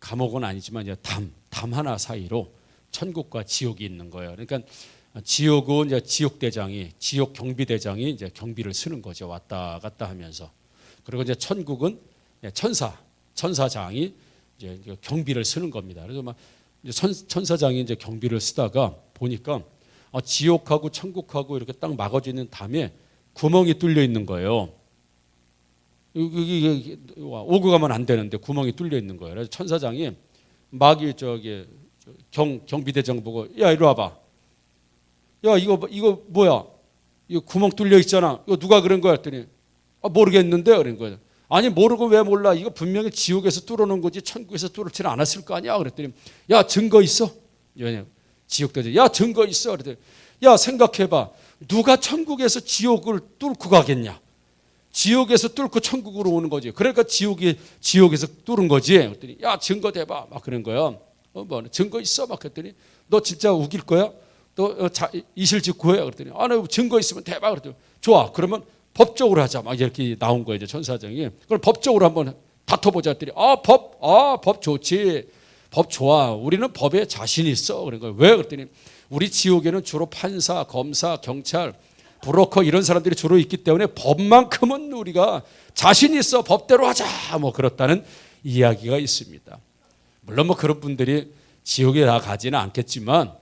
감옥은 아니지만 이제 담 하나 사이로 천국과 지옥이 있는 거예요. 그러니까 지옥은 이제 지옥 경비대장이 이제 경비를 쓰는 거죠. 왔다 갔다 하면서. 그리고 이제 천국은 천사장이 이제 경비를 쓰는 겁니다. 그래서 막 천사장이 이제 경비를 쓰다가 보니까 지옥하고 천국하고 이렇게 딱 막아져 있는 담에 구멍이 뚫려 있는 거예요. 이게 오고 가면 안 되는데 구멍이 뚫려 있는 거예요. 그래서 천사장이 막이 경비대장 보고 야 이리 와봐. 야 이거 뭐야? 이거 구멍 뚫려 있잖아. 이거 누가 그런 거야? 했더니 모르겠는데 그런 거예요. 아니 모르고 왜 몰라? 이거 분명히 지옥에서 뚫어놓은 거지 천국에서 뚫지는 않았을 거 아니야? 그랬더니 야 증거 있어? 지옥대장 야 증거 있어? 그랬더니 야 생각해봐. 누가 천국에서 지옥을 뚫고 가겠냐? 지옥에서 뚫고 천국으로 오는 거지. 그러니까 지옥에서 뚫은 거지. 그랬더니 야 증거 대봐. 막 그런 거야. 뭐 증거 있어? 막 그랬더니 너 진짜 우길 거야? 너 이실직고해? 그랬더니 나 증거 있으면 대봐. 그랬더니 좋아. 그러면 법적으로 하자. 막 이렇게 나온 거예요. 천사장이. 그럼 법적으로 한번 다퉈보자. 했더니 법 좋지. 법 좋아. 우리는 법에 자신 있어. 그런 거예요. 왜? 그랬더니 우리 지옥에는 주로 판사, 검사, 경찰, 브로커 이런 사람들이 주로 있기 때문에 법만큼은 우리가 자신 있어. 법대로 하자. 뭐 그렇다는 이야기가 있습니다. 물론 뭐 그런 분들이 지옥에 다 가지는 않겠지만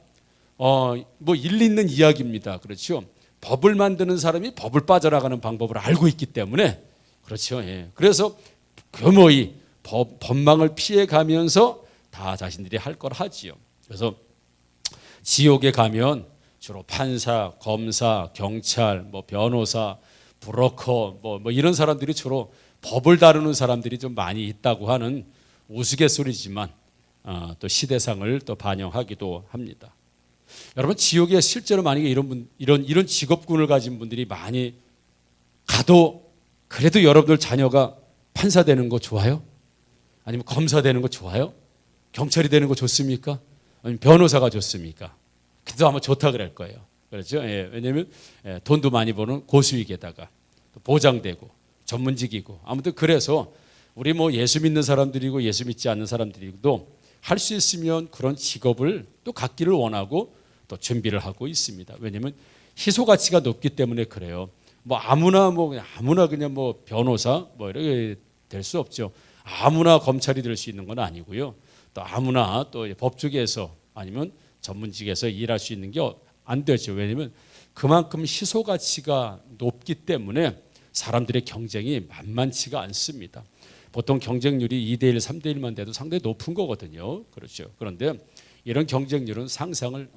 뭐 일리 있는 이야기입니다. 그렇죠? 법을 만드는 사람이 법을 빠져나가는 방법을 알고 있기 때문에 그렇죠. 예. 그래서 교모히 법망을 피해 가면서 다 자신들이 할 걸 하지요. 그래서 지옥에 가면 주로 판사, 검사, 경찰, 뭐 변호사, 브로커 뭐 이런 사람들이 주로 법을 다루는 사람들이 좀 많이 있다고 하는 우스갯소리지만 또 시대상을 또 반영하기도 합니다. 여러분 지옥에 실제로 만약에 이런 직업군을 가진 분들이 많이 가도 그래도 여러분들 자녀가 판사 되는 거 좋아요? 아니면 검사 되는 거 좋아요? 경찰이 되는 거 좋습니까? 아니면 변호사가 좋습니까? 그래도 아마 좋다 그럴 거예요. 그렇죠? 예, 왜냐하면 돈도 많이 버는 고수익에다가 또 보장되고 전문직이고 아무튼 그래서 우리 뭐 예수 믿는 사람들이고 예수 믿지 않는 사람들이고 할 수 있으면 그런 직업을 또 갖기를 원하고 또 준비를 하고 있습니다. 왜냐하면 희소 가치가 높기 때문에 그래요. 뭐 아무나 그냥 뭐 변호사 뭐 이렇게 될 수 없죠. 아무나 검찰이 될 수 있는 건 아니고요. 또 아무나 또 법조계에서 아니면 전문직에서 일할 수 있는 게 안 되죠. 왜냐하면 그만큼 희소 가치가 높기 때문에 사람들의 경쟁이 만만치가 않습니다. 보통 경쟁률이 2대1, 3대1만 돼도 상당히 높은 거거든요. 그렇죠. 그런데 이런 경쟁률은 상상을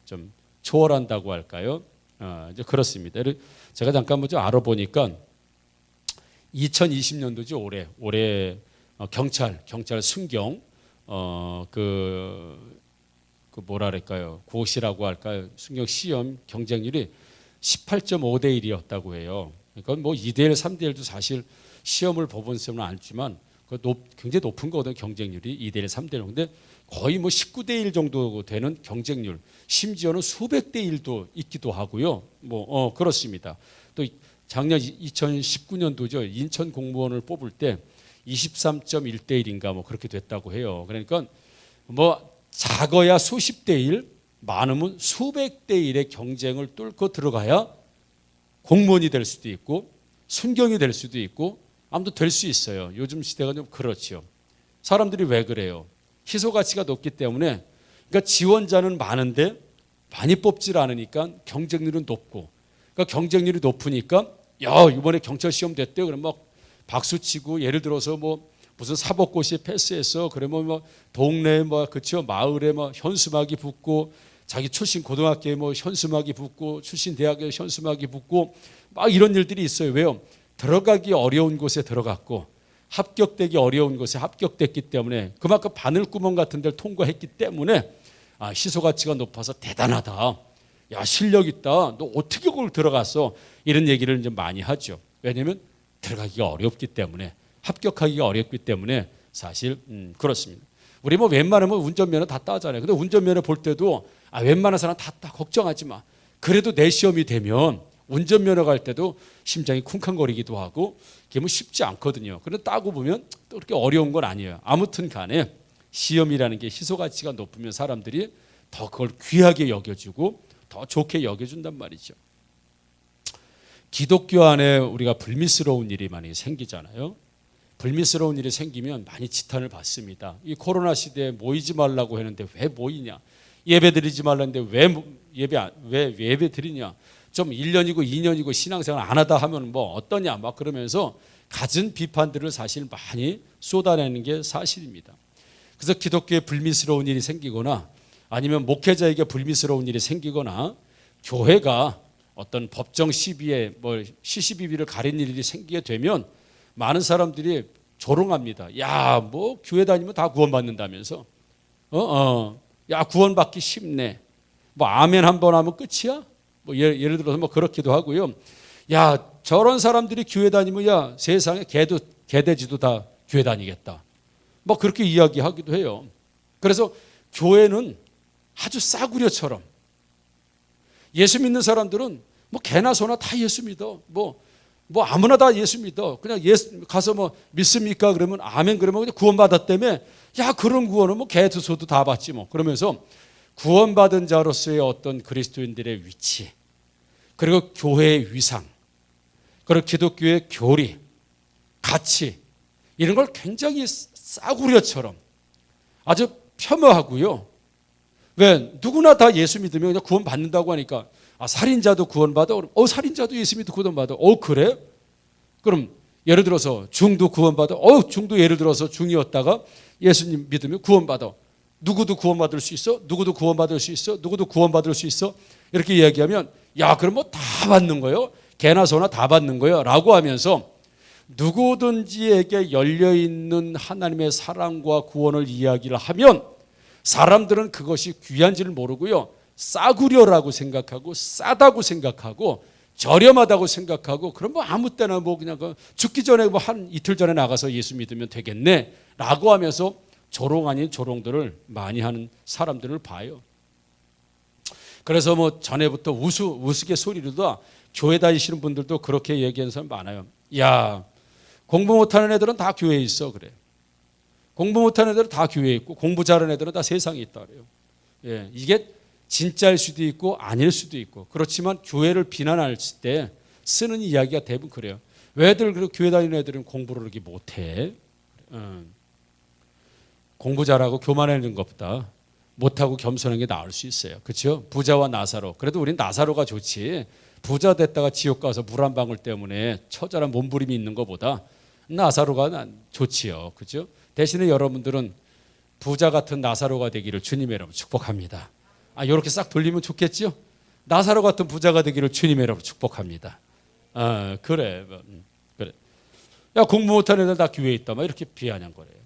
좀 초월한다고 할까요? 이제 그렇습니다. 제가 잠깐 좀 알아보니까 2020년도죠. 올해 경찰 순경 그 뭐랄까요? 고시라고 할까요? 순경 시험 경쟁률이 18.5대 1이었다고 해요. 그러니까 뭐 2대1, 3대1도 사실 시험을 법원 시험은 아니지만 굉장히 높은 거거든요. 경쟁률이 2대1, 3대1. 근데 거의 뭐 19대 1 정도 되는 경쟁률, 심지어는 수백 대 1도 있기도 하고요. 뭐 그렇습니다. 또 작년 2019년도죠. 인천 공무원을 뽑을 때 23.1대 1인가 뭐 그렇게 됐다고 해요. 그러니까 뭐 작아야 수십 대 1, 많으면 수백 대 1의 경쟁을 뚫고 들어가야 공무원이 될 수도 있고 순경이 될 수도 있고 아무튼 될 수 있어요. 요즘 시대가 좀 그렇죠. 사람들이 왜 그래요? 희소 가치가 높기 때문에 그러니까 지원자는 많은데 많이 뽑질 않으니까 경쟁률은 높고 그러니까 경쟁률이 높으니까 야 이번에 경찰 시험 됐대 그러면 막 박수 치고 예를 들어서 뭐 무슨 사법고시에 패스했어 그러면 뭐 동네에 뭐 그쵸 마을에 뭐 현수막이 붙고 자기 출신 고등학교에 뭐 현수막이 붙고 출신 대학에 현수막이 붙고 막 이런 일들이 있어요. 왜요? 들어가기 어려운 곳에 들어갔고 합격되기 어려운 곳에 합격됐기 때문에 그만큼 바늘구멍 같은 데를 통과했기 때문에 희소 가치가 높아서 대단하다. 야 실력 있다. 너 어떻게 거기 들어갔어? 이런 얘기를 이제 많이 하죠. 왜냐하면 들어가기가 어렵기 때문에 합격하기가 어렵기 때문에 사실 그렇습니다. 우리 뭐 웬만하면 운전면허 다 따잖아요. 근데 운전면허 볼 때도 웬만한 사람 다 따 걱정하지 마. 그래도 내 시험이 되면 운전면허 갈 때도 심장이 쿵쾅거리기도 하고 그게 뭐 쉽지 않거든요. 그런데 따고 보면 또 그렇게 어려운 건 아니에요. 아무튼 간에 시험이라는 게 희소 가치가 높으면 사람들이 더 그걸 귀하게 여겨주고 더 좋게 여겨준단 말이죠. 기독교 안에 우리가 불미스러운 일이 많이 생기잖아요. 불미스러운 일이 생기면 많이 지탄을 받습니다. 이 코로나 시대에 모이지 말라고 했는데 왜 모이냐? 예배 드리지 말라는데 왜 예배 드리냐? 좀 1년이고 2년이고 신앙생활 안 하다 하면 뭐 어떠냐? 막 그러면서 갖은 비판들을 사실 많이 쏟아내는 게 사실입니다. 그래서 기독교에 불미스러운 일이 생기거나 아니면 목회자에게 불미스러운 일이 생기거나 교회가 어떤 법정 시비에 시시비비를 가린 일이 생기게 되면 많은 사람들이 조롱합니다. 야, 뭐 교회 다니면 다 구원받는다면서. 야, 구원받기 쉽네. 뭐 아멘 한 번 하면 끝이야? 뭐 예를 들어서 뭐 그렇기도 하고요. 야, 저런 사람들이 교회 다니면 야, 세상에 개돼지도 다 교회 다니겠다. 뭐 그렇게 이야기하기도 해요. 그래서 교회는 아주 싸구려처럼 예수 믿는 사람들은 뭐 개나 소나 다 예수 믿어. 뭐 아무나 다 예수 믿어. 그냥 가서 뭐 믿습니까? 그러면 아멘 그러면 그냥 구원받았다며. 야, 그런 구원은 뭐 개도 소도 다 받지 뭐. 그러면서 구원받은 자로서의 어떤 그리스도인들의 위치, 그리고 교회의 위상, 그리고 기독교의 교리, 가치 이런 걸 굉장히 싸구려처럼 아주 폄하하고요. 왜 누구나 다 예수 믿으면 그냥 구원받는다고 하니까 살인자도 구원받아? 살인자도 예수 믿고 구원받아. 그래? 그럼 예를 들어서 중도 구원받아? 중도 예를 들어서 중이었다가 예수님 믿으면 구원받아. 누구도 구원받을 수 있어? 누구도 구원받을 수 있어? 누구도 구원받을 수 있어? 이렇게 이야기하면 야, 그럼 뭐 다 받는 거예요? 개나 소나 다 받는 거예요? 라고 하면서 누구든지에게 열려있는 하나님의 사랑과 구원을 이야기를 하면 사람들은 그것이 귀한지를 모르고요. 싸구려라고 생각하고 싸다고 생각하고 저렴하다고 생각하고 그럼 뭐 아무 때나 뭐 그냥 죽기 전에 뭐 한 이틀 전에 나가서 예수 믿으면 되겠네 라고 하면서 조롱 아닌 조롱들을 많이 하는 사람들을 봐요. 그래서 뭐 전에부터 우스갯소리로도 교회 다니시는 분들도 그렇게 얘기하는 사람 많아요. 야, 공부 못하는 애들은 다 교회에 있어. 그래. 공부 못하는 애들은 다 교회에 있고 공부 잘하는 애들은 다 세상에 있다 그래요. 예, 이게 진짜일 수도 있고 아닐 수도 있고 그렇지만 교회를 비난할 때 쓰는 이야기가 대부분 그래요. 왜들 교회 다니는 애들은 공부를 그렇게 못해? 공부 잘하고 교만하는 것보다 못하고 겸손한 게 나을 수 있어요. 그렇죠? 부자와 나사로. 그래도 우린 나사로가 좋지. 부자 됐다가 지옥 가서 물 한 방울 때문에 처절한 몸부림이 있는 것보다 나사로가 좋지요. 그렇죠? 대신에 여러분들은 부자 같은 나사로가 되기를 주님의 이름으로 축복합니다. 이렇게 싹 돌리면 좋겠죠? 나사로 같은 부자가 되기를 주님의 이름으로 축복합니다. 그래. 야, 공부 못하는 애들 다 교회에 있다. 막 이렇게 비아냥거려요.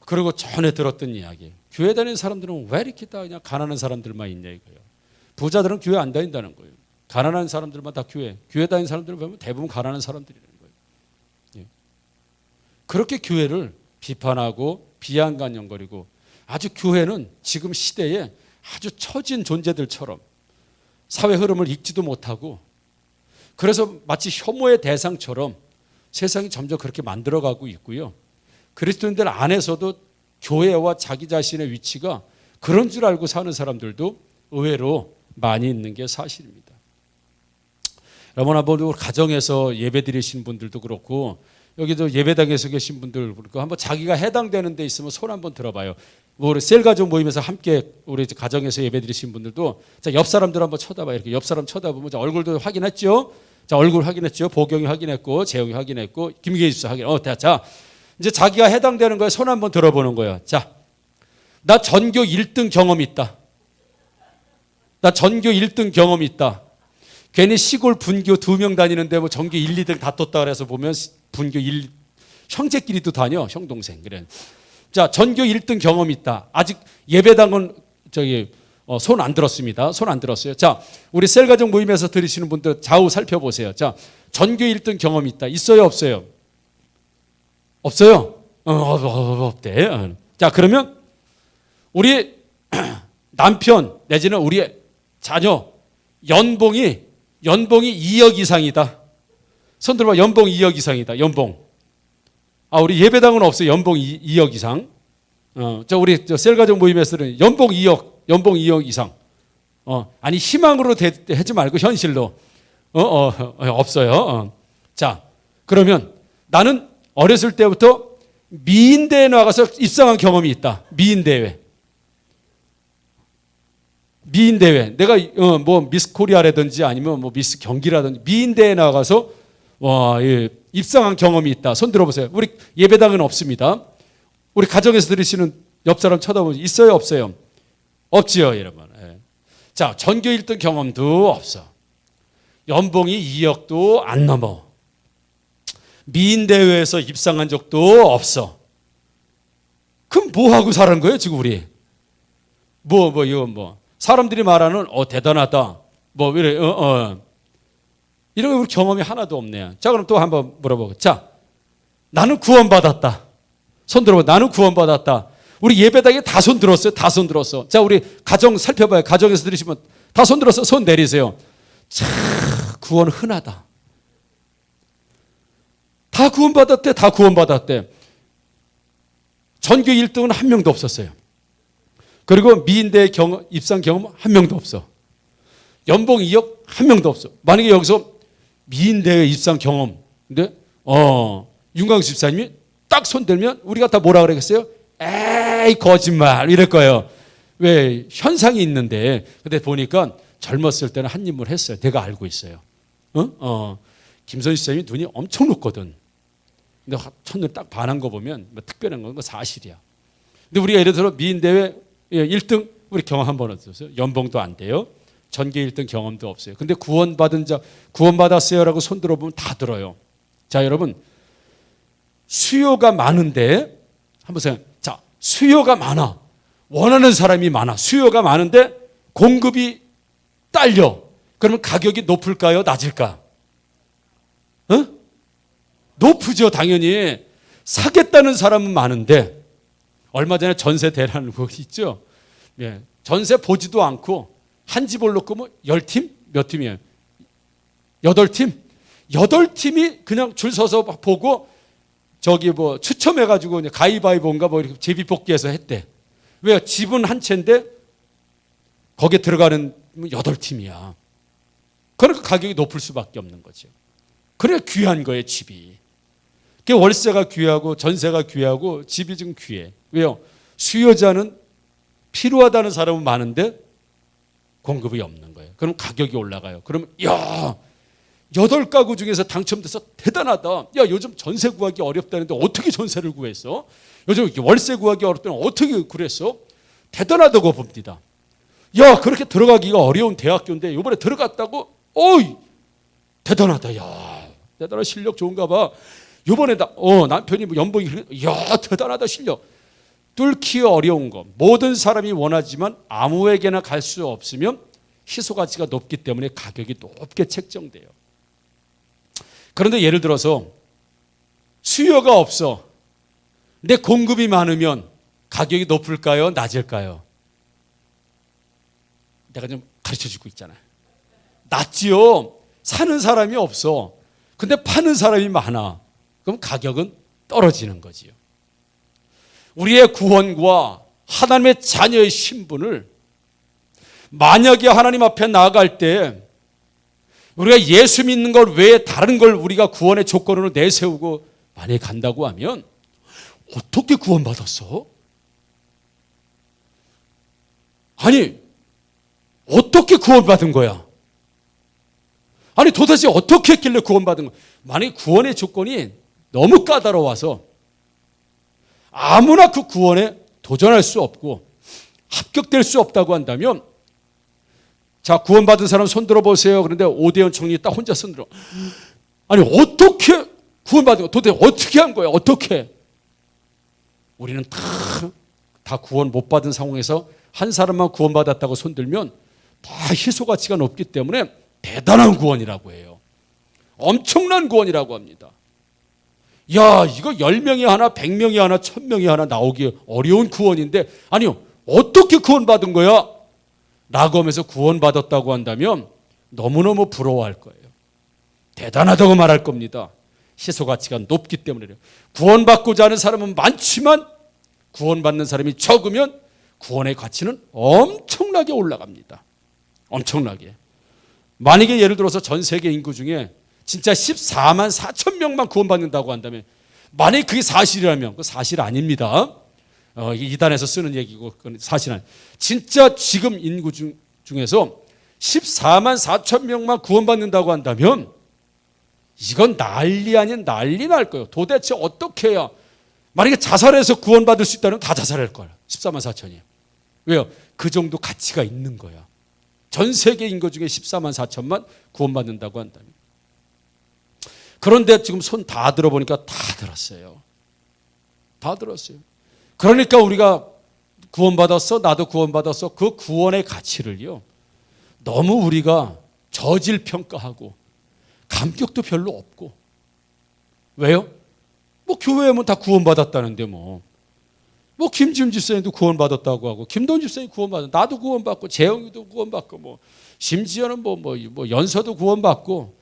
그리고 전에 들었던 이야기. 교회 다니는 사람들은 왜 이렇게 다 그냥 가난한 사람들만 있냐 이거예요. 부자들은 교회 안 다닌다는 거예요. 가난한 사람들만 다 교회 다니는 사람들을 보면 대부분 가난한 사람들이라는 거예요. 예. 그렇게 교회를 비판하고 비아냥거리고 아주 교회는 지금 시대에 아주 처진 존재들처럼 사회 흐름을 읽지도 못하고 그래서 마치 혐오의 대상처럼 세상이 점점 그렇게 만들어가고 있고요. 그리스도인들 안에서도 교회와 자기 자신의 위치가 그런 줄 알고 사는 사람들도 의외로 많이 있는 게 사실입니다. 여러분 한번 가정에서 예배 드리신 분들도 그렇고 여기도 예배당에서 계신 분들 그렇고 한번 자기가 해당되는 데 있으면 손 한번 들어봐요. 우리 셀 가족 모임에서 함께 우리 가정에서 예배 드리신 분들도 자, 옆 사람들 한번 쳐다봐요. 이렇게 옆 사람 쳐다보면 자, 얼굴도 확인했죠? 자, 얼굴 확인했죠? 보경이 확인했고 재영이 확인했고 김계희 집사 확인. 자, 이제 자기가 해당되는 거에 손 한번 들어보는 거예요. 자, 나 전교 1등 경험 있다. 나 전교 1등 경험 있다. 괜히 시골 분교 2명 다니는데 뭐 전교 1, 2등 다 떴다 그래서 보면 분교 1 형제끼리도 다녀. 형 동생. 그래. 자, 전교 1등 경험 있다. 아직 예배당은 손 안 들었습니다. 손 안 들었어요. 자, 우리 셀가족 모임에서 들으시는 분들 좌우 살펴보세요. 자, 전교 1등 경험 있다. 있어요, 없어요? 없어요? 없대. 자, 그러면 우리 남편 내지는 우리 자녀 연봉이 2억 이상이다. 손 들어봐. 연봉 2억 이상이다. 연봉. 우리 예배당은 없어요. 연봉 2억 이상. 우리 셀가족 모임에서는 연봉 2억 이상. 아니 희망으로 하지 말고 현실로. 없어요. 자, 그러면 나는 어렸을 때부터 미인대회 나가서 입상한 경험이 있다. 미인대회. 내가 뭐 미스 코리아라든지 아니면 뭐 미스 경기라든지 미인대회 나가서 입상한 경험이 있다. 손 들어보세요. 우리 예배당은 없습니다. 우리 가정에서 들으시는 옆 사람 쳐다보면 있어요, 없어요? 없지요, 여러분. 자, 전교 1등 경험도 없어. 연봉이 2억도 안 넘어. 미인대회에서 입상한 적도 없어. 그럼 뭐 하고 사는 거예요, 지금 우리? 이건 사람들이 말하는 대단하다. 이래 이런 우리 경험이 하나도 없네요. 자, 그럼 또 한번 물어보고. 자, 나는 구원받았다. 손 들어봐. 나는 구원받았다. 우리 예배당에 다 손 들었어요. 다 손 들었어. 자, 우리 가정 살펴봐요. 가정에서 들으시면 다 손 들었어. 손 내리세요. 자, 구원 흔하다. 다 구원받았대. 다 구원받았대. 전교 1등은 한 명도 없었어요. 그리고 미인대 입상 경험 한 명도 없어. 연봉 2억 한 명도 없어. 만약에 여기서 미인대회 입상 경험, 근데 윤광수 집사님이 딱 손들면 우리가 다 뭐라 그러겠어요? 에이 거짓말 이럴 거예요. 왜? 현상이 있는데. 근데 보니까 젊었을 때는 한 인물 했어요. 내가 알고 있어요. 김선희 집사님이 눈이 엄청 높거든. 근데 첫눈에 딱 반한 거 보면 뭐 특별한 건 사실이야. 근데 우리가 예를 들어 미인대회 1등 우리 경험 한번 얻었어요. 연봉도 안 돼요. 전교 1등 경험도 없어요. 근데 구원받았어요라고 손 들어보면 다 들어요. 자, 여러분, 수요가 많은데 한번 생각해. 자, 수요가 많아. 원하는 사람이 많아. 수요가 많은데 공급이 딸려. 그러면 가격이 높을까요? 낮을까? 높으죠, 당연히. 사겠다는 사람은 많은데 얼마 전에 전세 대라는 거 있죠? 예, 전세 보지도 않고 한 집을 놓고 10팀? 몇 팀이에요? 8팀? 8팀이 그냥 줄 서서 보고 추첨해가지고 가위바위보인가 이렇게 제비뽑기해서 했대. 왜요? 집은 한 채인데 거기에 들어가는 8팀이야. 그러니까 가격이 높을 수밖에 없는 거죠. 그래 귀한 거예요, 집이. 월세가 귀하고 전세가 귀하고 집이 좀 귀해. 왜요? 수요자는 필요하다는 사람은 많은데 공급이 없는 거예요. 그럼 가격이 올라가요. 그러면 8가구 중에서 당첨돼서 대단하다. 야, 요즘 전세 구하기 어렵다는데 어떻게 전세를 구했어? 요즘 월세 구하기 어렵다는데 어떻게 그랬어? 대단하다고 봅니다. 야, 그렇게 들어가기가 어려운 대학교인데 이번에 들어갔다고? 어이, 대단하다. 야, 대단한 실력 좋은가 봐. 이번에 남편이 연봉이 야, 대단하다 실력. 뚫기 어려운 거. 모든 사람이 원하지만 아무에게나 갈 수 없으면 희소 가치가 높기 때문에 가격이 높게 책정돼요. 그런데 예를 들어서 수요가 없어. 근데 공급이 많으면 가격이 높을까요? 낮을까요? 내가 좀 가르쳐주고 있잖아요. 낮지요. 사는 사람이 없어. 근데 파는 사람이 많아. 그럼 가격은 떨어지는 거지요. 우리의 구원과 하나님의 자녀의 신분을 만약에 하나님 앞에 나아갈 때 우리가 예수 믿는 것 외에 다른 걸 우리가 구원의 조건으로 내세우고 만약에 간다고 하면 어떻게 구원받았어? 아니, 어떻게 구원받은 거야? 아니, 도대체 어떻게 했길래 구원받은 거야? 만약에 구원의 조건이 너무 까다로워서 아무나 그 구원에 도전할 수 없고 합격될 수 없다고 한다면, 자, 구원받은 사람 손 들어보세요. 그런데 오대현 총리 딱 혼자 손 들어. 아니, 어떻게 구원받은 거야? 도대체 어떻게 한 거야? 어떻게? 우리는 다 구원 못 받은 상황에서 한 사람만 구원받았다고 손 들면 다 희소 가치가 높기 때문에 대단한 구원이라고 해요. 엄청난 구원이라고 합니다. 야, 이거 10명이 하나, 100명이 하나, 1000명이 하나 나오기 어려운 구원인데, 아니요, 어떻게 구원받은 거야? 라고 하면서 구원받았다고 한다면 너무너무 부러워할 거예요. 대단하다고 말할 겁니다. 희소 가치가 높기 때문이래요. 구원받고자 하는 사람은 많지만 구원받는 사람이 적으면 구원의 가치는 엄청나게 올라갑니다. 엄청나게. 만약에 예를 들어서 전 세계 인구 중에 진짜 14만 4천 명만 구원받는다고 한다면, 만약에 그게 사실이라면, 그 사실 아닙니다. 이단에서 쓰는 얘기고 그건 사실 아니에요. 진짜 지금 인구 중에서 14만 4천 명만 구원받는다고 한다면 이건 난리 아닌 난리 날 거예요. 도대체 어떻게 해야, 만약에 자살해서 구원받을 수 있다면 다 자살할 거예요. 14만 4천이. 왜요? 그 정도 가치가 있는 거야. 전 세계 인구 중에 14만 4천만 구원받는다고 한다면. 그런데 지금 손 다 들어보니까 다 들었어요. 다 들었어요. 그러니까 우리가 구원받았어, 나도 구원받았어, 그 구원의 가치를요, 너무 우리가 저질 평가하고 감격도 별로 없고. 왜요? 뭐 교회에 다 구원받았다는데 뭐 김지훈 집사님도 구원받았다고 하고, 김돈 집사님 구원받았고, 나도 구원받고, 재영이도 구원받고, 뭐 심지어는 뭐 연서도 구원받고,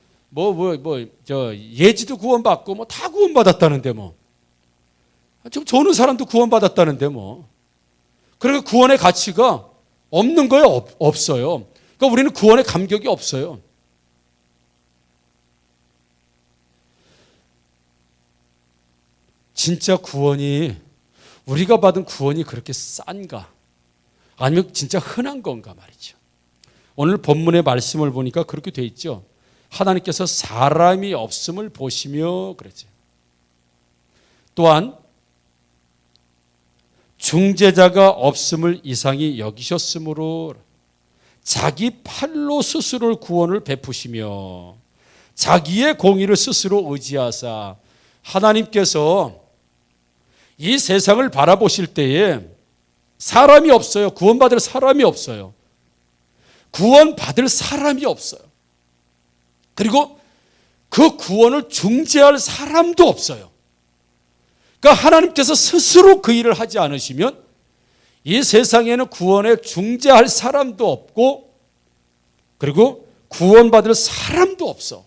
예지도 구원받고, 뭐 다 구원받았다는데 뭐. 지금 조는 사람도 구원받았다는데 뭐. 그러니까 구원의 가치가 없는 거예요? 없어요. 그러니까 우리는 구원의 감격이 없어요. 진짜 구원이, 우리가 받은 구원이 그렇게 싼가? 아니면 진짜 흔한 건가 말이죠. 오늘 본문의 말씀을 보니까 그렇게 돼 있죠. 하나님께서 사람이 없음을 보시며 그랬죠. 또한 중재자가 없음을 이상히 여기셨으므로 자기 팔로 스스로 구원을 베푸시며 자기의 공의를 스스로 의지하사, 하나님께서 이 세상을 바라보실 때에 사람이 없어요. 구원받을 사람이 없어요. 구원받을 사람이 없어요. 그리고 그 구원을 중재할 사람도 없어요. 그러니까 하나님께서 스스로 그 일을 하지 않으시면 이 세상에는 구원에 중재할 사람도 없고, 그리고 구원받을 사람도 없어.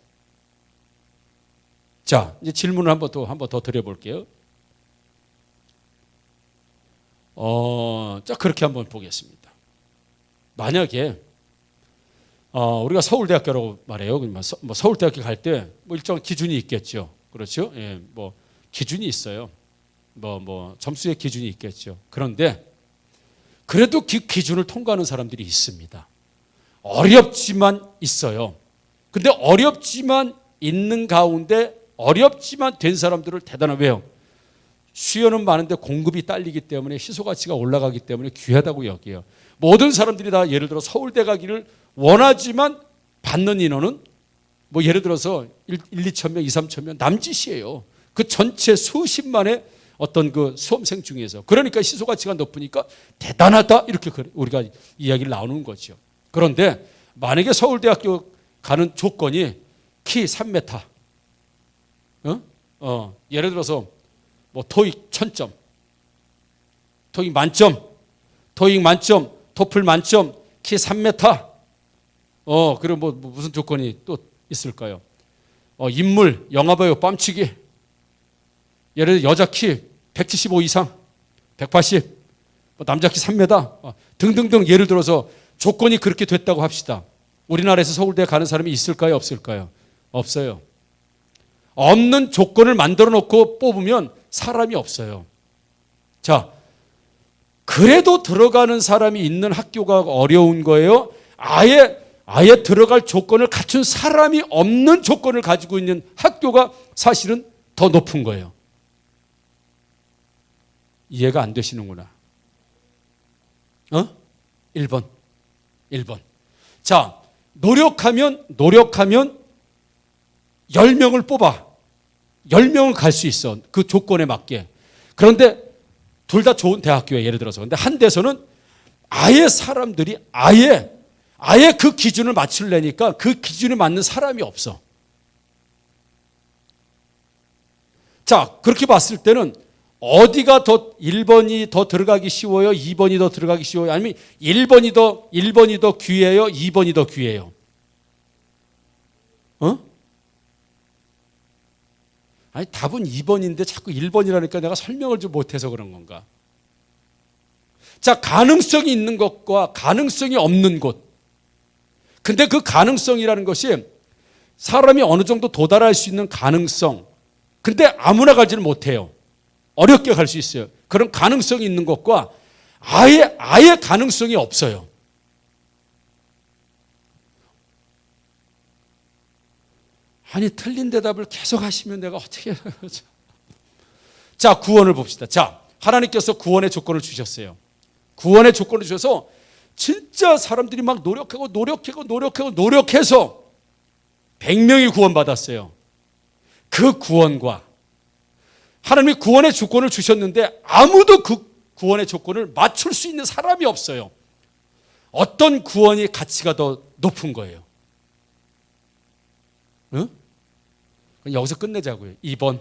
자, 이제 질문을 한 번 더 드려볼게요. 자, 그렇게 한번 보겠습니다. 만약에 우리가 서울대학교라고 말해요. 뭐 서울대학교 갈 때 뭐 일정한 기준이 있겠죠. 그렇죠? 예, 뭐 기준이 있어요. 뭐 점수의 기준이 있겠죠. 그런데 그래도 그 기준을 통과하는 사람들이 있습니다. 어렵지만 있어요. 근데 어렵지만 있는 가운데 어렵지만 된 사람들을 대단한, 왜요? 수요는 많은데 공급이 딸리기 때문에 희소 가치가 올라가기 때문에 귀하다고 여겨요. 모든 사람들이 다 예를 들어 서울대 가기를 원하지만 받는 인원은 뭐 예를 들어서 1, 2천 명, 2, 3천 명 남짓이에요. 그 전체 수십만의 어떤 그 수험생 중에서. 그러니까 희소 가치가 높으니까 대단하다, 이렇게 우리가 이야기를 나누는 거죠. 그런데 만약에 서울대학교 가는 조건이 키 3m, 예를 들어서 뭐 토익 1000점, 토익 만점, 토익 만점, 토플 만점, 키 3m. 그리고 뭐 무슨 조건이 또 있을까요? 인물, 영화배우, 뺨치기. 예를 들어 여자 키 175 이상, 180, 남자 키 3m 등등등, 예를 들어서 조건이 그렇게 됐다고 합시다. 우리나라에서 서울대 가는 사람이 있을까요? 없을까요? 없어요. 없는 조건을 만들어 놓고 뽑으면 사람이 없어요. 자, 그래도 들어가는 사람이 있는 학교가 어려운 거예요? 아예 들어갈 조건을 갖춘 사람이 없는 조건을 가지고 있는 학교가 사실은 더 높은 거예요. 이해가 안 되시는구나. 1번. 자, 노력하면 10명을 뽑아. 10명은 갈 수 있어. 그 조건에 맞게. 그런데 둘 다 좋은 대학교에, 예를 들어서. 근데 한 데서는 아예 사람들이 아예 그 기준을 맞추려니까 그 기준에 맞는 사람이 없어. 자, 그렇게 봤을 때는 어디가 더 1번이 더 들어가기 쉬워요? 2번이 더 들어가기 쉬워요? 아니면 1번이 더 귀해요? 2번이 더 귀해요? 아니 답은 2번인데 자꾸 1번이라니까 내가 설명을 좀 못해서 그런 건가? 자, 가능성이 있는 것과 가능성이 없는 곳. 근데 그 가능성이라는 것이 사람이 어느 정도 도달할 수 있는 가능성. 근데 아무나 가지는 못해요. 어렵게 갈 수 있어요. 그런 가능성이 있는 것과 아예 가능성이 없어요. 아니 틀린 대답을 계속 하시면 내가 어떻게 해요? 자, 구원을 봅시다. 자, 하나님께서 구원의 조건을 주셨어요. 구원의 조건을 주셔서 진짜 사람들이 막 노력해서 100명이 구원받았어요. 그 구원과 하나님이 구원의 조건을 주셨는데 아무도 그 구원의 조건을 맞출 수 있는 사람이 없어요. 어떤 구원이 가치가 더 높은 거예요? 응? 여기서 끝내자고요. 2번.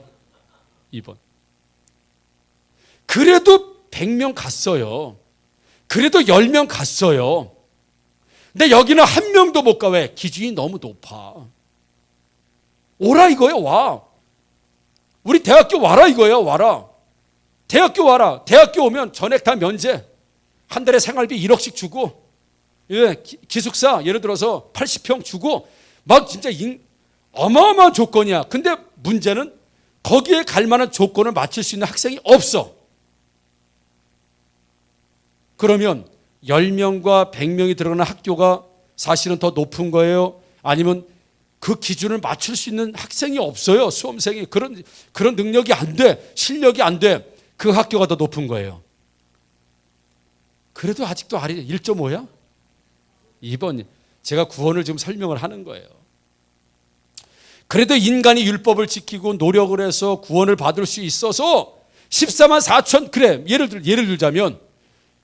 그래도 100명 갔어요. 그래도 10명 갔어요. 근데 여기는 한 명도 못 가. 왜? 기준이 너무 높아. 오라 이거예요. 와. 우리 대학교 와라 이거예요. 와라. 대학교 와라. 대학교 오면 전액 다 면제. 한 달에 생활비 1억씩 주고, 기숙사 예를 들어서 80평 주고, 막 진짜 어마어마한 조건이야. 근데 문제는 거기에 갈 만한 조건을 맞출 수 있는 학생이 없어. 그러면 10명과 100명이 들어가는 학교가 사실은 더 높은 거예요? 아니면 그 기준을 맞출 수 있는 학생이 없어요. 수험생이 그런 능력이 안 돼. 실력이 안 돼. 그 학교가 더 높은 거예요. 그래도 아직도 1.5야? 2번. 제가 구원을 지금 설명을 하는 거예요. 그래도 인간이 율법을 지키고 노력을 해서 구원을 받을 수 있어서 14만 4천, 그래, 예를 들자면,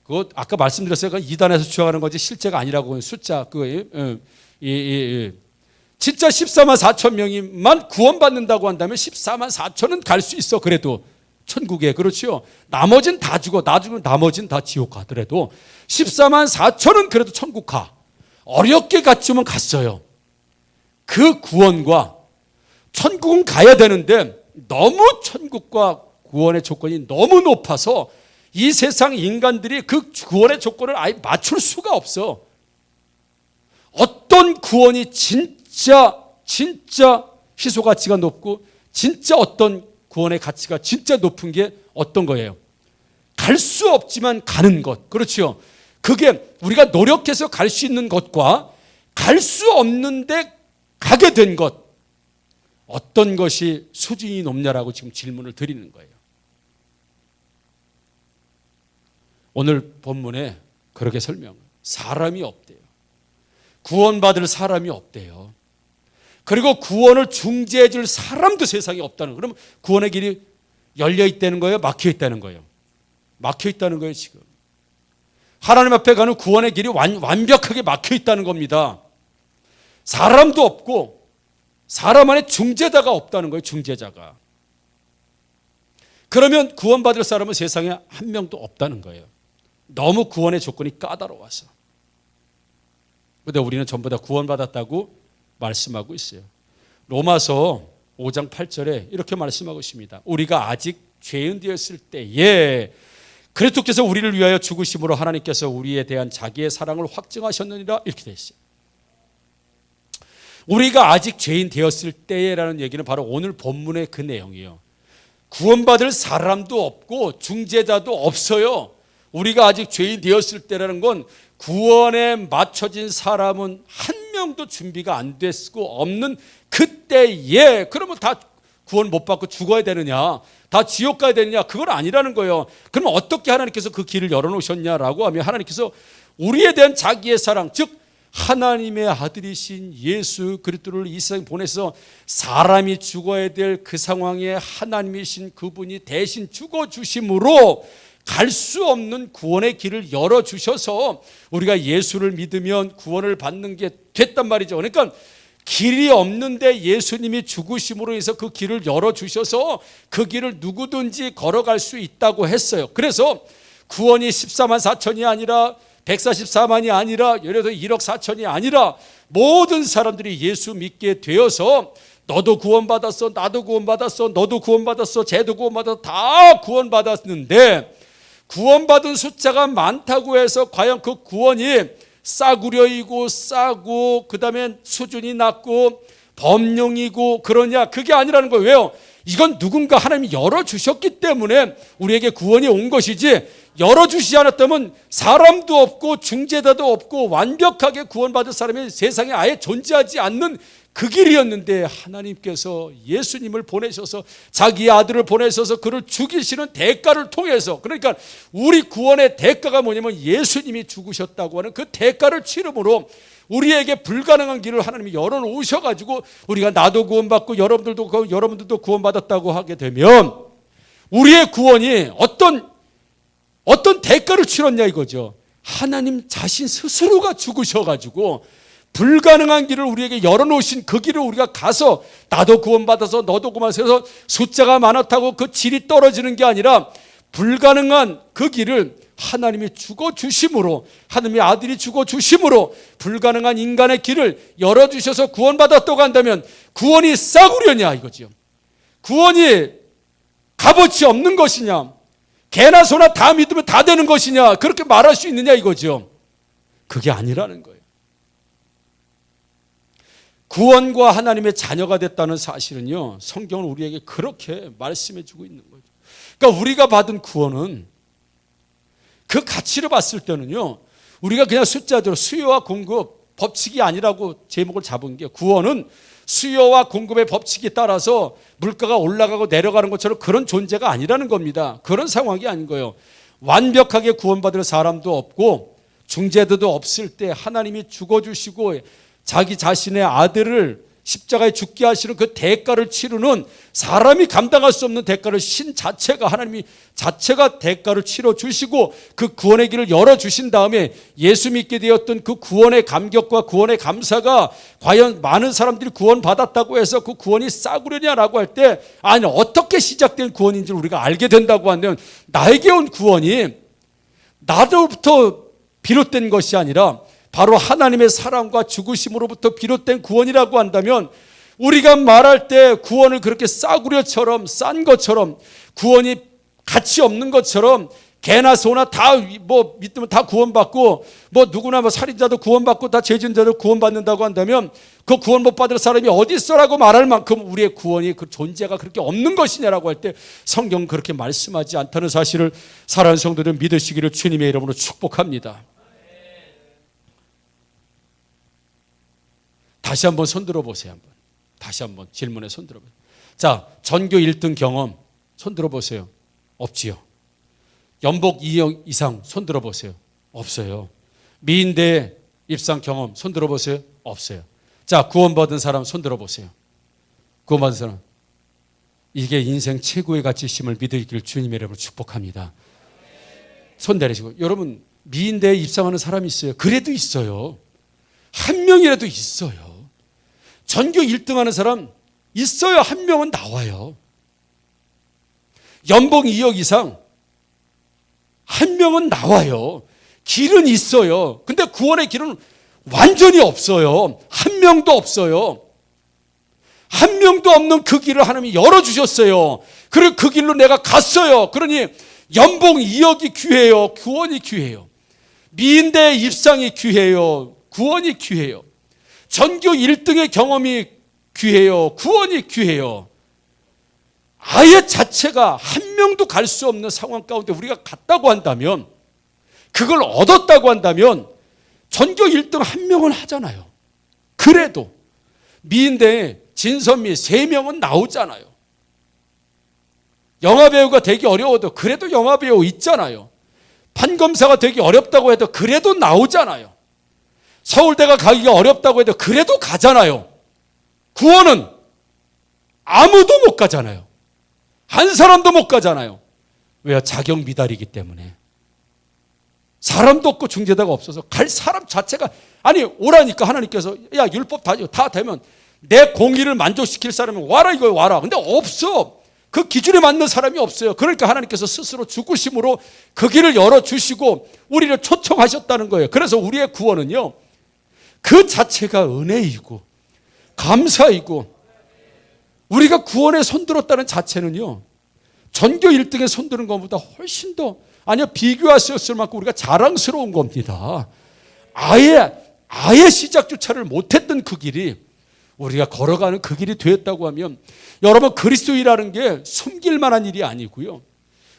그거 아까 말씀드렸어요. 그건 이단에서 주장하는 거지 실제가 아니라고. 숫자, 진짜 14만 4천 명이만 구원받는다고 한다면 14만 4천은 갈 수 있어. 그래도 천국에. 그렇죠. 나머지는 다 죽어. 나머지는 다 지옥 가더라도 14만 4천은 그래도 천국 가. 어렵게 갔지만 갔어요. 그 구원과 천국은 가야 되는데 너무 천국과 구원의 조건이 너무 높아서 이 세상 인간들이 그 구원의 조건을 아예 맞출 수가 없어. 어떤 구원이 진짜 희소 가치가 높고 진짜 어떤 구원의 가치가 진짜 높은 게 어떤 거예요? 갈 수 없지만 가는 것. 그렇죠. 그게 우리가 노력해서 갈 수 있는 것과 갈 수 없는데 가게 된 것. 어떤 것이 수준이 높냐라고 지금 질문을 드리는 거예요. 오늘 본문에 그렇게 설명. 사람이 없대요. 구원받을 사람이 없대요. 그리고 구원을 중재해 줄 사람도 세상에 없다는 거예요. 그럼 구원의 길이 열려 있다는 거예요? 막혀 있다는 거예요? 막혀 있다는 거예요, 지금. 하나님 앞에 가는 구원의 길이 완벽하게 막혀 있다는 겁니다. 사람도 없고 사람 안에 중재자가 없다는 거예요, 중재자가. 그러면 구원받을 사람은 세상에 한 명도 없다는 거예요. 너무 구원의 조건이 까다로워서. 그런데 우리는 전부 다 구원받았다고 말씀하고 있어요. 로마서 5장 8절에 이렇게 말씀하고 있습니다. 우리가 아직 죄인 되었을 때에 그리스도께서 우리를 위하여 죽으심으로 하나님께서 우리에 대한 자기의 사랑을 확증하셨느니라, 이렇게 되어 있어요. 우리가 아직 죄인 되었을 때라는 얘기는 바로 오늘 본문의 그 내용이에요. 구원받을 사람도 없고 중재자도 없어요. 우리가 아직 죄인 되었을 때라는 건 구원에 맞춰진 사람은 한 명도 준비가 안 됐고 없는 그때에, 그러면 다 구원 못 받고 죽어야 되느냐, 다 지옥 가야 되느냐, 그건 아니라는 거예요. 그럼 어떻게 하나님께서 그 길을 열어놓으셨냐라고 하면 하나님께서 우리에 대한 자기의 사랑, 즉 하나님의 아들이신 예수 그리스도를 이 세상에 보내서 사람이 죽어야 될 그 상황에 하나님이신 그분이 대신 죽어주심으로 갈 수 없는 구원의 길을 열어주셔서 우리가 예수를 믿으면 구원을 받는 게 됐단 말이죠. 그러니까 길이 없는데 예수님이 죽으심으로 해서 그 길을 열어주셔서 그 길을 누구든지 걸어갈 수 있다고 했어요. 그래서 구원이 14만 4천이 아니라 144만이 아니라 예를 들어 1억 4천이 아니라 모든 사람들이 예수 믿게 되어서 너도 구원받았어, 나도 구원받았어, 너도 구원받았어, 쟤도 구원받았어, 다 구원받았는데 구원받은 숫자가 많다고 해서 과연 그 구원이 싸구려이고 싸고 그 다음에 수준이 낮고 범용이고 그러냐? 그게 아니라는 거예요. 왜요? 이건 누군가 하나님이 열어주셨기 때문에 우리에게 구원이 온 것이지, 열어주시지 않았다면 사람도 없고 중재자도 없고 완벽하게 구원받을 사람이 세상에 아예 존재하지 않는 그 길이었는데, 하나님께서 예수님을 보내셔서 자기의 아들을 보내셔서 그를 죽이시는 대가를 통해서, 그러니까 우리 구원의 대가가 뭐냐면 예수님이 죽으셨다고 하는 그 대가를 치름으로 우리에게 불가능한 길을 하나님이 열어놓으셔가지고 우리가 나도 구원받고 여러분들도 구원받았다고 하게 되면 우리의 구원이 어떤 대가를 치렀냐 이거죠. 하나님 자신 스스로가 죽으셔가지고 불가능한 길을 우리에게 열어놓으신 그 길을 우리가 가서 나도 구원받아서 너도 구원받아서 숫자가 많았다고 그 질이 떨어지는 게 아니라 불가능한 그 길을 하나님이 죽어주심으로, 하나님의 아들이 죽어주심으로 불가능한 인간의 길을 열어주셔서 구원받았다고 한다면 구원이 싸구려냐 이거죠. 구원이 값어치 없는 것이냐, 개나 소나 다 믿으면 다 되는 것이냐, 그렇게 말할 수 있느냐 이거죠. 그게 아니라는 거예요. 구원과 하나님의 자녀가 됐다는 사실은요, 성경은 우리에게 그렇게 말씀해 주고 있는 거죠. 그러니까 우리가 받은 구원은 그 가치를 봤을 때는요, 우리가 그냥 숫자대로 수요와 공급 법칙이 아니라고 제목을 잡은 게, 구원은 수요와 공급의 법칙에 따라서 물가가 올라가고 내려가는 것처럼 그런 존재가 아니라는 겁니다. 그런 상황이 아닌 거예요. 완벽하게 구원받을 사람도 없고 중재자도 없을 때 하나님이 죽어주시고 자기 자신의 아들을 십자가에 죽게 하시는 그 대가를 치르는, 사람이 감당할 수 없는 대가를 신 자체가, 하나님이 자체가 대가를 치러 주시고 그 구원의 길을 열어주신 다음에 예수 믿게 되었던 그 구원의 감격과 구원의 감사가 과연 많은 사람들이 구원받았다고 해서 그 구원이 싸구려냐라고 할 때, 아니 어떻게 시작된 구원인지를 우리가 알게 된다고 하면, 나에게 온 구원이 나로부터 비롯된 것이 아니라 바로 하나님의 사랑과 죽으심으로부터 비롯된 구원이라고 한다면, 우리가 말할 때 구원을 그렇게 싸구려처럼, 싼 것처럼, 구원이 가치 없는 것처럼, 개나 소나 다 믿으면 다 구원받고 누구나 살인자도 구원받고 다 죄진자도 구원받는다고 한다면, 그 구원 못 받을 사람이 어디 있어라고 말할 만큼 우리의 구원이 그 존재가 그렇게 없는 것이냐라고 할 때 성경은 그렇게 말씀하지 않다는 사실을 사랑하는 성도들 믿으시기를 주님의 이름으로 축복합니다. 다시 한번 손들어 보세요. 다시 한번 질문에 손들어 보세요. 자, 전교 1등 경험 손들어 보세요. 없지요. 연복 2억 이상 손들어 보세요. 없어요. 미인대 입상 경험 손들어 보세요. 없어요. 자, 구원받은 사람 손들어 보세요. 구원받은 사람. 이게 인생 최고의 가치심을 믿으길 주님의 이름으로 축복합니다. 손 내리시고. 여러분, 미인대에 입상하는 사람이 있어요. 그래도 있어요. 한 명이라도 있어요. 전교 1등 하는 사람 있어요. 한 명은 나와요. 연봉 2억 이상 한 명은 나와요. 길은 있어요. 근데 구원의 길은 완전히 없어요. 한 명도 없어요. 한 명도 없는 그 길을 하나님이 열어주셨어요. 그리고 그 길로 내가 갔어요. 그러니 연봉 2억이 귀해요. 구원이 귀해요. 미인대 입상이 귀해요. 구원이 귀해요. 전교 1등의 경험이 귀해요. 구원이 귀해요. 아예 자체가 한 명도 갈 수 없는 상황 가운데 우리가 갔다고 한다면, 그걸 얻었다고 한다면 전교 1등 한 명은 하잖아요. 그래도 미인대에 진선미 3명은 나오잖아요. 영화배우가 되기 어려워도 그래도 영화배우 있잖아요. 판검사가 되기 어렵다고 해도 그래도 나오잖아요. 서울대가 가기가 어렵다고 해도 그래도 가잖아요. 구원은 아무도 못 가잖아요. 한 사람도 못 가잖아요. 왜요? 자격 미달이기 때문에. 사람도 없고 중재자가 없어서 갈 사람 자체가, 아니 오라니까 하나님께서 야 율법 다 되면 내 공의를 만족시킬 사람은 와라, 이거 와라. 근데 없어. 그 기준에 맞는 사람이 없어요. 그러니까 하나님께서 스스로 죽으심으로 그 길을 열어주시고 우리를 초청하셨다는 거예요. 그래서 우리의 구원은요, 그 자체가 은혜이고 감사이고 우리가 구원에 손들었다는 자체는요, 전교 1등에 손드는 것보다 훨씬 더, 아니요, 비교할 수 없을 만큼 우리가 자랑스러운 겁니다. 아예 시작조차를 못했던 그 길이 우리가 걸어가는 그 길이 되었다고 하면, 여러분, 그리스도인이라는 게 숨길 만한 일이 아니고요,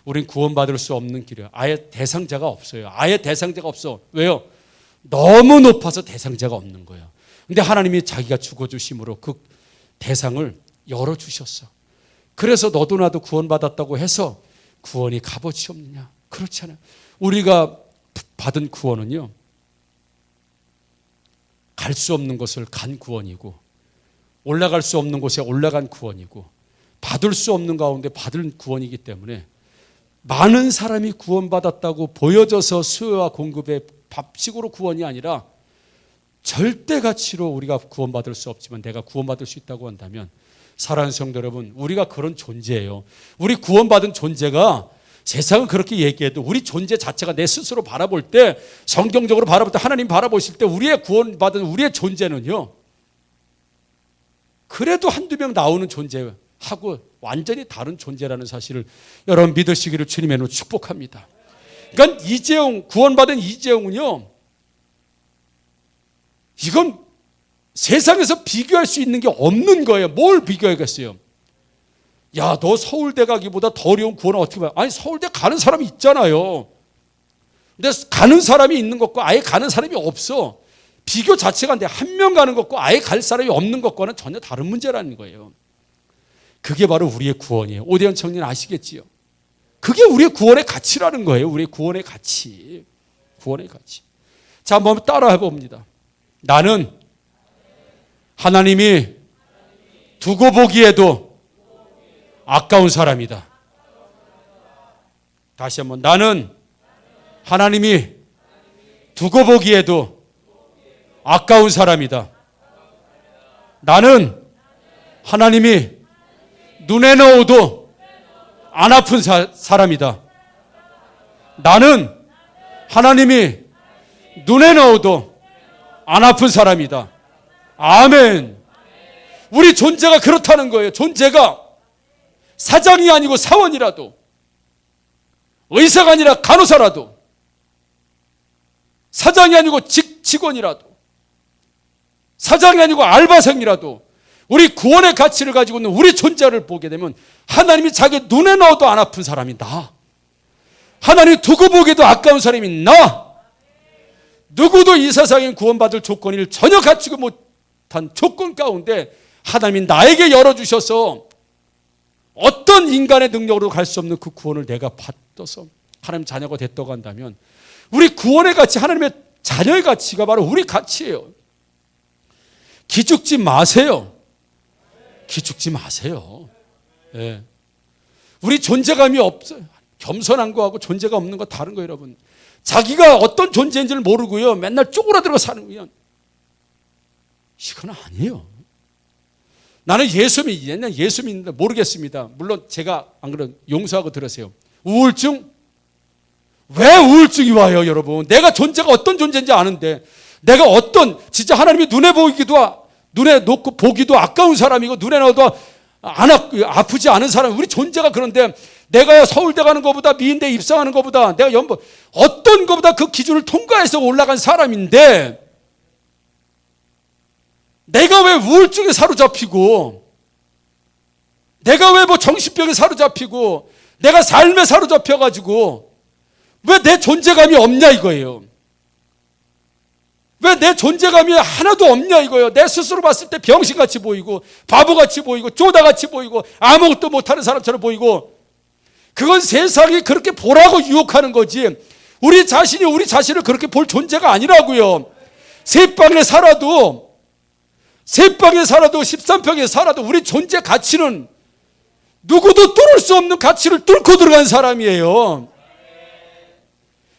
우린 구원받을 수 없는 길이에요. 아예 대상자가 없어요. 아예 대상자가 없어. 왜요? 너무 높아서 대상자가 없는 거예요. 근데 하나님이 자기가 죽어주심으로 그 대상을 열어주셨어. 그래서 너도 나도 구원받았다고 해서 구원이 값어치 없느냐? 그렇잖아요. 우리가 받은 구원은요, 갈 수 없는 곳을 간 구원이고, 올라갈 수 없는 곳에 올라간 구원이고, 받을 수 없는 가운데 받은 구원이기 때문에 많은 사람이 구원받았다고 보여져서 수요와 공급의 밥식으로 구원이 아니라 절대 가치로 우리가 구원받을 수 없지만 내가 구원받을 수 있다고 한다면, 사랑하는 성도 여러분, 우리가 그런 존재예요. 우리 구원받은 존재가, 세상은 그렇게 얘기해도 우리 존재 자체가 내 스스로 바라볼 때, 성경적으로 바라볼 때, 하나님 바라보실 때 우리의 구원받은 우리의 존재는요, 그래도 한두 명 나오는 존재하고 완전히 다른 존재라는 사실을 여러분 믿으시기를 주님의 이름으로 축복합니다. 그러니까 이재용, 구원받은 이재용은요, 이건 세상에서 비교할 수 있는 게 없는 거예요. 뭘 비교하겠어요? 야, 너 서울대 가기보다 더 어려운 구원은 어떻게 봐? 아니, 서울대 가는 사람이 있잖아요. 근데 가는 사람이 있는 것과 아예 가는 사람이 없어. 비교 자체가 안 돼. 한 명 가는 것과 아예 갈 사람이 없는 것과는 전혀 다른 문제라는 거예요. 그게 바로 우리의 구원이에요. 오대현 청년 아시겠지요? 그게 우리의 구원의 가치라는 거예요. 우리의 구원의 가치. 구원의 가치. 자, 한번 따라해 봅니다. 나는 하나님이 두고 보기에도 아까운 사람이다. 다시 한번, 나는 하나님이 두고 보기에도 아까운 사람이다. 나는 하나님이 눈에 넣어도 안 아픈 사람이다. 나는 하나님이 눈에 넣어도 안 아픈 사람이다. 아멘. 우리 존재가 그렇다는 거예요. 존재가 사장이 아니고 사원이라도, 의사가 아니라 간호사라도, 사장이 아니고 직원이라도, 사장이 아니고 알바생이라도 우리 구원의 가치를 가지고 있는 우리 존재를 보게 되면 하나님이 자기 눈에 넣어도 안 아픈 사람이 나. 하나님이 두고 보기에도 아까운 사람이 나. 누구도 이 세상에 구원받을 조건을 전혀 갖추고 못한 조건 가운데 하나님이 나에게 열어주셔서 어떤 인간의 능력으로 갈 수 없는 그 구원을 내가 받아서 하나님 자녀가 됐다고 한다면, 우리 구원의 가치, 하나님의 자녀의 가치가 바로 우리 가치예요. 기죽지 마세요. 기죽지 마세요. 예. 우리 존재감이 없어요. 겸손한 거하고 존재가 없는 거 다른 거예요, 여러분. 자기가 어떤 존재인지를 모르고요, 맨날 쪼그라들어 사는 거예요. 이건 아니에요. 나는 옛날 예수 믿는다 모르겠습니다. 물론 제가 안 그런 용서하고 들으세요. 우울증? 왜 우울증이 와요, 여러분? 내가 존재가 어떤 존재인지 아는데, 내가 어떤, 진짜 하나님이 눈에 놓고 보기도 아까운 사람이고, 눈에 넣어도 아프지 않은 사람, 우리 존재가 그런데, 내가 서울대 가는 것보다, 미인대 입상하는 것보다, 내가 어떤 것보다 그 기준을 통과해서 올라간 사람인데, 내가 왜 우울증에 사로잡히고, 내가 왜 정신병에 사로잡히고, 내가 삶에 사로잡혀가지고 왜 내 존재감이 없냐 이거예요. 왜 내 존재감이 하나도 없냐 이거예요. 내 스스로 봤을 때 병신같이 보이고, 바보같이 보이고, 쪼다같이 보이고, 아무것도 못하는 사람처럼 보이고, 그건 세상이 그렇게 보라고 유혹하는 거지, 우리 자신이 우리 자신을 그렇게 볼 존재가 아니라고요. 새방에 살아도 13평에 살아도 우리 존재 가치는 누구도 뚫을 수 없는 가치를 뚫고 들어간 사람이에요.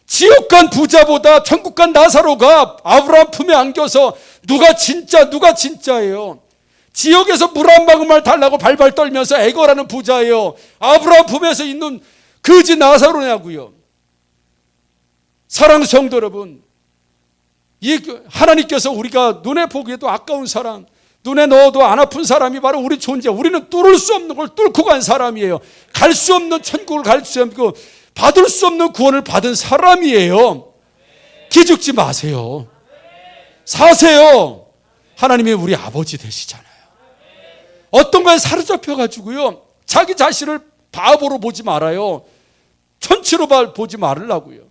지옥 간 부자보다 천국 간 나사로가 아브라함 품에 안겨서 누가 진짜예요. 지옥에서 물 한 방울만 달라고 발발 떨면서 애걸하는 부자예요. 아브라함 품에서 있는 거지 나사로냐고요. 사랑하는 성도 여러분, 하나님께서 우리가 눈에 보기에도 아까운 사람, 눈에 넣어도 안 아픈 사람이 바로 우리 존재. 우리는 뚫을 수 없는 걸 뚫고 간 사람이에요. 갈 수 없는 천국을 갈 수 없고 받을 수 없는 구원을 받은 사람이에요. 기죽지 마세요. 사세요. 하나님이 우리 아버지 되시잖아요. 어떤 거에 사로잡혀가지고요, 자기 자신을 바보로 보지 말아요. 천치로 보지 말으려고요.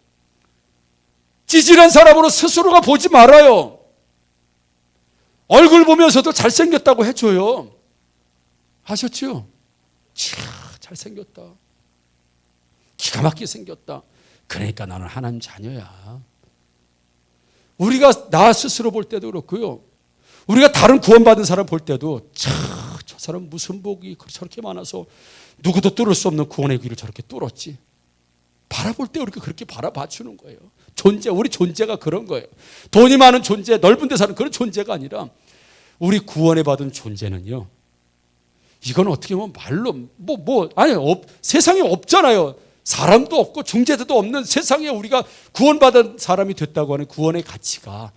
찌질한 사람으로 스스로가 보지 말아요. 얼굴 보면서도 잘생겼다고 해줘요. 하셨죠? 잘생겼다. 기가 막히게 생겼다. 그러니까 나는 하나님 자녀야. 우리가 나 스스로 볼 때도 그렇고요, 우리가 다른 구원받은 사람 볼 때도 저 사람 무슨 복이 저렇게 많아서 누구도 뚫을 수 없는 구원의 길을 저렇게 뚫었지. 바라볼 때 우리가 그렇게 바라봐 주는 거예요. 우리 존재가 그런 거예요. 돈이 많은 존재, 넓은 데 사는 그런 존재가 아니라 우리 구원에 받은 존재는요, 이건 어떻게 보면 말로 세상에 없잖아요. 사람도 없고 중재자도 없는 세상에 우리가 구원받은 사람이 됐다고 하는 구원의 가치가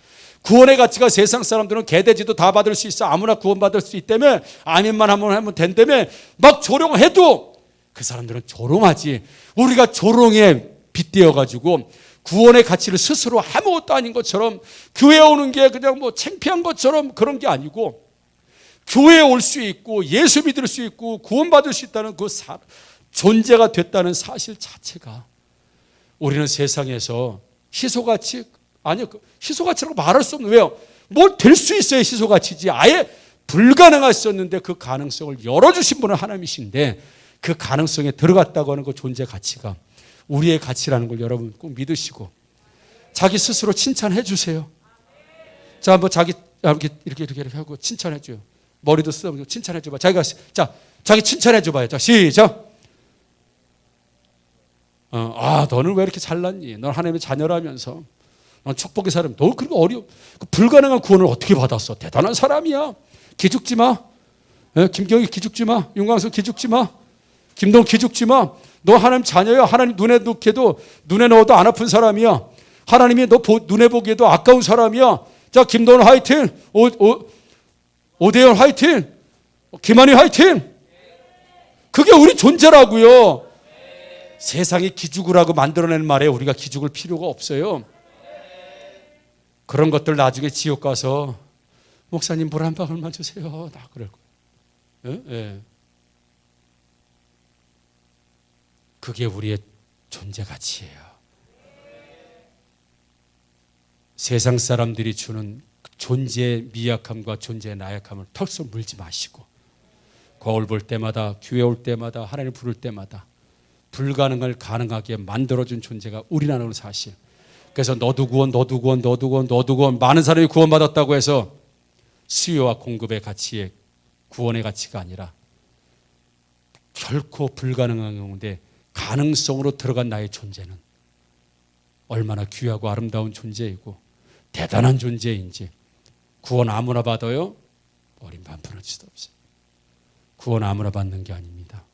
세상 사람들은 개돼지도 다 받을 수 있어, 아무나 구원받을 수 있다며, 아멘만 하면 된다며 막 조롱해도 그 사람들은 조롱하지. 우리가 조롱에 빗대어 가지고 구원의 가치를 스스로 아무것도 아닌 것처럼, 교회에 오는 게 그냥 창피한 것처럼 그런 게 아니고, 교회에 올 수 있고 예수 믿을 수 있고 구원받을 수 있다는 그 존재가 됐다는 사실 자체가, 우리는 세상에서 희소가치라고 말할 수 없는, 왜요? 뭘 될 수 있어야 희소가치지. 아예 불가능했었는데 그 가능성을 열어주신 분은 하나님이신데, 그 가능성에 들어갔다고 하는 그 존재 가치가 우리의 가치라는 걸 여러분 꼭 믿으시고 자기 스스로 칭찬해 주세요. 자, 한번 자기 이렇게 하고 칭찬해 줘요. 머리도 쓰고 칭찬해 줘봐. 자기 칭찬해 줘봐요. 자, 시작. 너는 왜 이렇게 잘났니? 넌 하나님의 자녀라면서, 넌 축복의 사람, 너 그리고 그 불가능한 구원을 어떻게 받았어? 대단한 사람이야. 기죽지 마. 김경희 기죽지 마. 윤광수 기죽지 마. 김동 기죽지 마. 너 하나님 자녀야. 하나님 눈에 넣어도 안 아픈 사람이야. 하나님이 너 눈에 보기에도 아까운 사람이야. 자, 김동 화이팅. 오대현 화이팅. 김한희 화이팅. 그게 우리 존재라고요. 세상이 기죽으라고 만들어낸 말에 우리가 기죽을 필요가 없어요. 그런 것들 나중에 지옥 가서 목사님 물 한 방울만 주세요. 나 그럴 거예요. 예? 그게 우리의 존재 가치예요. 세상 사람들이 주는 존재의 미약함과 존재의 나약함을 털썩 물지 마시고, 거울 볼 때마다, 교회 올 때마다, 하나님을 부를 때마다 불가능을 가능하게 만들어준 존재가 우리라는 사실. 그래서 너도 구원, 많은 사람이 구원받았다고 해서 수요와 공급의 가치에 구원의 가치가 아니라 결코 불가능한 가운데 가능성으로 들어간 나의 존재는 얼마나 귀하고 아름다운 존재이고 대단한 존재인지. 구원 아무나 받아요? 어린 반푼어치도 없어요. 구원 아무나 받는 게 아닙니다.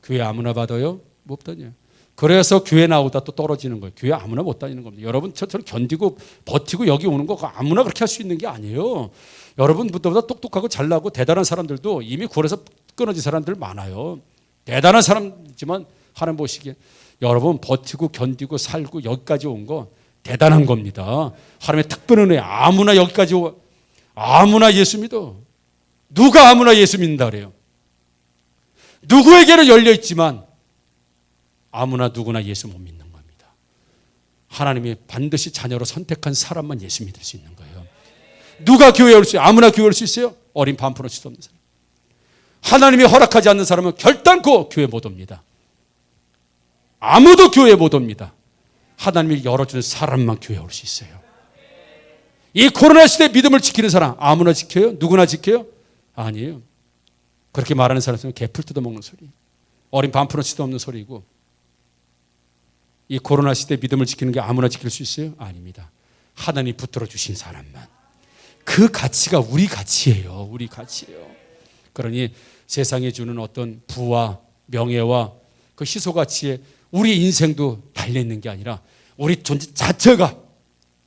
교회 아무나 받아요? 못 다녀요. 그래서 교회 나오다 또 떨어지는 거예요. 교회 아무나 못 다니는 겁니다. 여러분 저처럼 견디고 버티고 여기 오는 거 아무나 그렇게 할 수 있는 게 아니에요. 여러분보다 똑똑하고 잘나고 대단한 사람들도 이미 구원에서 끊어진 사람들 많아요. 대단한 사람이지만 하나님 보시기에 여러분 버티고 견디고 살고 여기까지 온 거 대단한 겁니다. 하나님의 특별한 은혜. 아무나 여기까지 아무나 예수 믿어. 누가 아무나 예수 믿는다 그래요? 누구에게는 열려 있지만 아무나 누구나 예수 못 믿는 겁니다. 하나님이 반드시 자녀로 선택한 사람만 예수 믿을 수 있는 거예요. 누가 교회에 올 수 있어요? 아무나 교회에 올 수 있어요? 어린 반푼어치도 없는 사람. 하나님이 허락하지 않는 사람은 결단코 교회 못 옵니다. 아무도 교회에 못 옵니다. 하나님이 열어주는 사람만 교회에 올 수 있어요. 이 코로나 시대에 믿음을 지키는 사람 아무나 지켜요? 누구나 지켜요? 아니에요. 그렇게 말하는 사람은 개풀 뜯어먹는 소리, 어린 반푼어치도 없는 소리고, 이 코로나 시대에 믿음을 지키는 게 아무나 지킬 수 있어요? 아닙니다. 하나님이 붙들어 주신 사람만. 그 가치가 우리 가치예요. 우리 가치예요. 그러니 세상에 주는 어떤 부와 명예와 그 희소가치에 우리 인생도 달려있는 게 아니라 우리 존재 자체가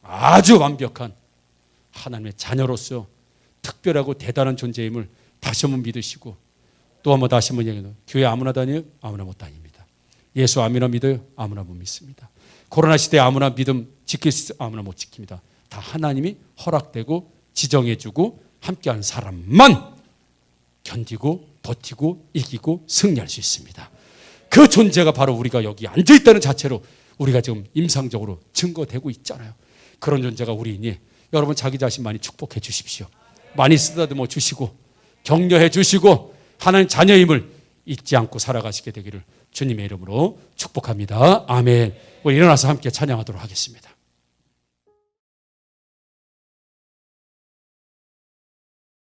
아주 완벽한 하나님의 자녀로서 특별하고 대단한 존재임을 다시 한번 믿으시고, 또 한번 다시 한번 얘기해요. 교회 아무나 다녀요? 아무나 못 다닙니다. 예수 아무나 믿어요? 아무나 못 믿습니다. 코로나 시대에 아무나 믿음 지킬 수 있어요? 아무나 못 지킵니다. 다 하나님이 허락되고 지정해주고 함께하는 사람만 견디고 버티고 이기고 승리할 수 있습니다. 그 존재가 바로 우리가 여기 앉아있다는 자체로 우리가 지금 임상적으로 증거되고 있잖아요. 그런 존재가 우리이니 여러분 자기 자신 많이 축복해 주십시오. 많이 쓰다듬어 주시고 격려해 주시고 하나님 자녀임을 잊지 않고 살아가시게 되기를 주님의 이름으로 축복합니다. 아멘. 우리 일어나서 함께 찬양하도록 하겠습니다.